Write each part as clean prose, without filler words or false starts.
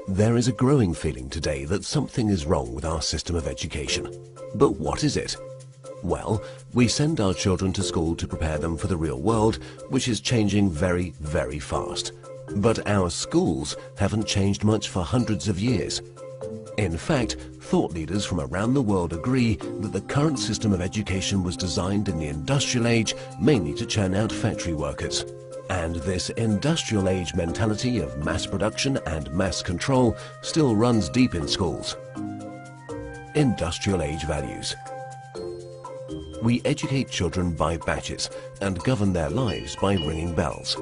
There is a growing feeling today that something is wrong with our system of education. But what is it? Well, we send our children to school to prepare them for the real world, which is changing very, very fast. But our schools haven't changed much for hundreds of years. In fact, thought leaders from around the world agree that the current system of education was designed in the industrial age mainly to churn out factory workers. And this industrial age mentality of mass production and mass control still runs deep in schools. Industrial age values. We educate children by batches and govern their lives by ringing bells.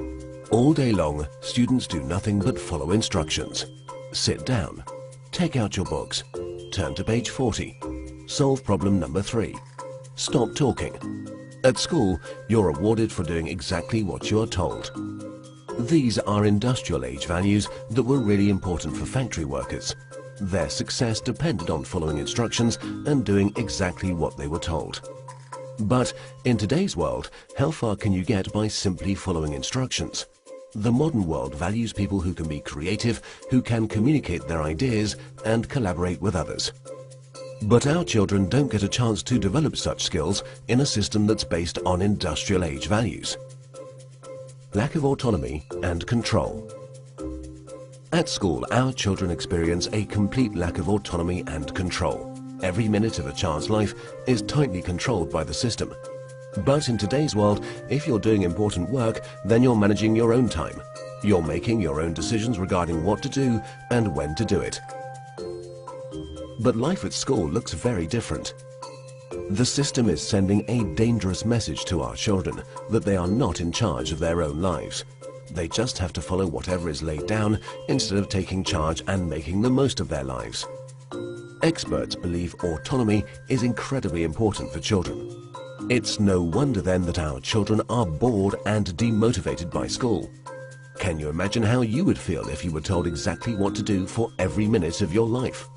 All day long, students do nothing but follow instructions. Sit down. Take out your books. Turn to page 40. Solve problem number 3. Stop talking. At school, you're rewarded for doing exactly what you are told. These are industrial age values that were really important for factory workers. Their success depended on following instructions and doing exactly what they were told. But in today's world, how far can you get by simply following instructions? The modern world values people who can be creative, who can communicate their ideas and collaborate with others. But our children don't get a chance to develop such skills in a system that's based on industrial age values. Lack of autonomy and control. At school, our children experience a complete lack of autonomy and control. Every minute of a child's life is tightly controlled by the system. But in today's world, if you're doing important work, then you're managing your own time. You're making your own decisions regarding what to do and when to do it. But life at school looks very different. The system is sending a dangerous message to our children that they are not in charge of their own lives. They just have to follow whatever is laid down instead of taking charge and making the most of their lives. Experts believe autonomy is incredibly important for children. It's no wonder then that our children are bored and demotivated by school. Can you imagine how you would feel if you were told exactly what to do for every minute of your life?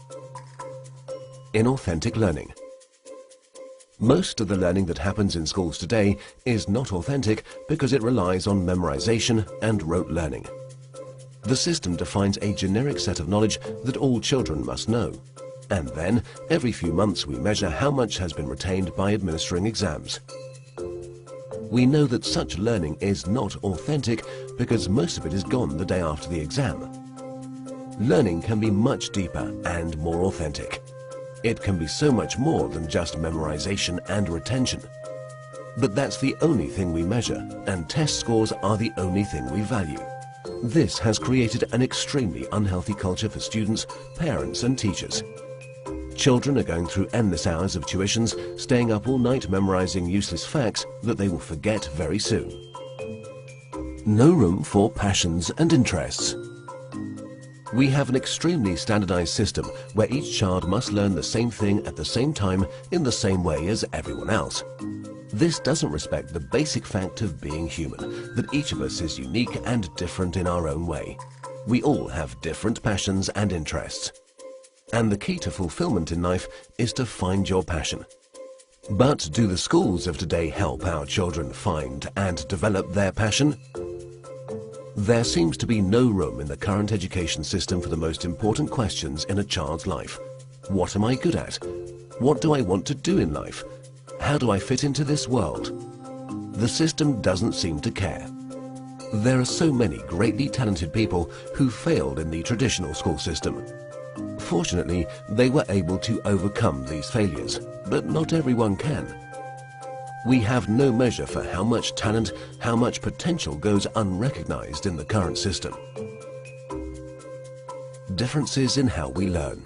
Inauthentic learning. Most of the learning that happens in schools today is not authentic because it relies on memorization and rote learning. The system defines a generic set of knowledge that all children must know. And then, every few months we measure how much has been retained by administering exams. We know that such learning is not authentic because most of it is gone the day after the exam. Learning can be much deeper and more authentic. It can be so much more than just memorization and retention. But that's the only thing we measure, and test scores are the only thing we value. This has created an extremely unhealthy culture for students, parents and teachers. Children are going through endless hours of tuitions, staying up all night memorizing useless facts that they will forget very soon. No room for passions and interests. We have an extremely standardized system where each child must learn the same thing at the same time in the same way as everyone else. This doesn't respect the basic fact of being human, that each of us is unique and different in our own way. We all have different passions and interests. And the key to fulfillment in life is to find your passion. But do the schools of today help our children find and develop their passion? There seems to be no room in the current education system for the most important questions in a child's life. What am I good at? What do I want to do in life? How do I fit into this world? The system doesn't seem to care. There are so many greatly talented people who failed in the traditional school system. Fortunately, they were able to overcome these failures, but not everyone can. We have no measure for how much talent, how much potential goes unrecognized in the current system. Differences in how we learn.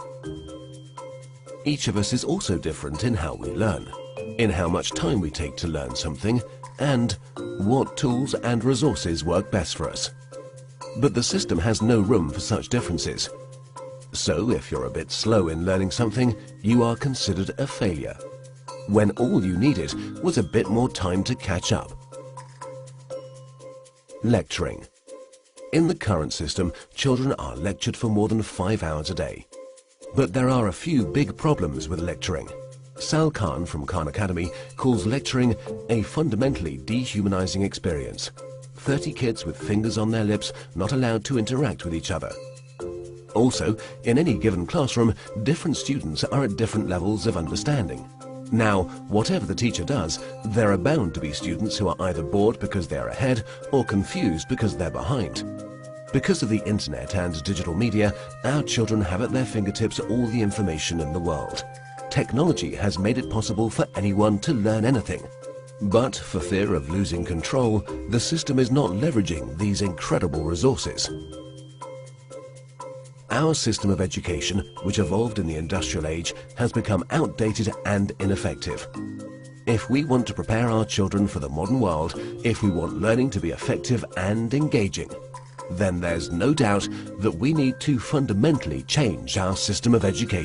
Each of us is also different in how we learn, in how much time we take to learn something, and what tools and resources work best for us. But the system has no room for such differences. So if you're a bit slow in learning something, you are considered a failure, when all you needed was a bit more time to catch up. Lecturing. In the current system, children are lectured for more than 5 hours a day. But there are a few big problems with lecturing. Sal Khan from Khan Academy calls lecturing a fundamentally dehumanizing experience. 30 kids with fingers on their lips, not allowed to interact with each other. Also, in any given classroom, different students are at different levels of understanding. Now, whatever the teacher does, there are bound to be students who are either bored because they're ahead or confused because they're behind. Because of the internet and digital media, our children have at their fingertips all the information in the world. Technology has made it possible for anyone to learn anything. But for fear of losing control, the system is not leveraging these incredible resources. Our system of education, which evolved in the industrial age, has become outdated and ineffective. If we want to prepare our children for the modern world, if we want learning to be effective and engaging, then there's no doubt that we need to fundamentally change our system of education.